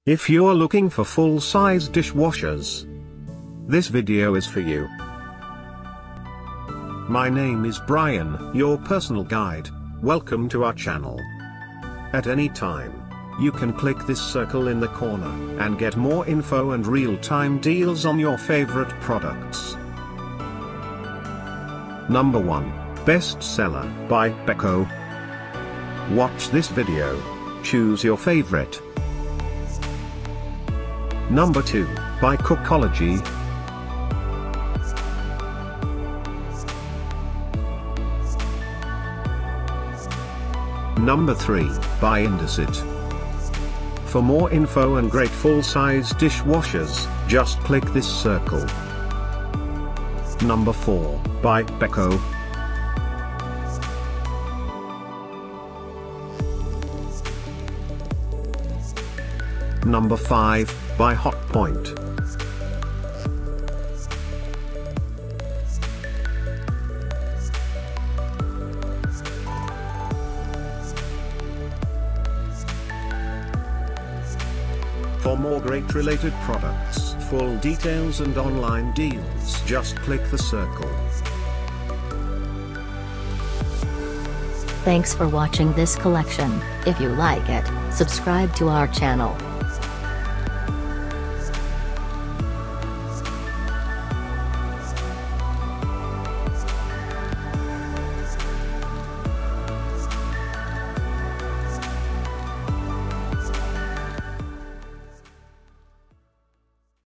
If you're looking for full-size dishwashers, this video is for you. My name is Brian, your personal guide. Welcome to our channel. At any time, you can click this circle in the corner and get more info and real-time deals on your favorite products. Number 1. Bestseller by Beko. Watch this video. Choose your favorite. Number 2, by Cookology. Number 3, by Indesit. For more info and great full-size dishwashers, just click this circle. Number 4, by Beko. Number 5, by Hotpoint. For more great related products, full details and online deals, just click the circle. Thanks for watching this collection. If you like it, subscribe to our channel.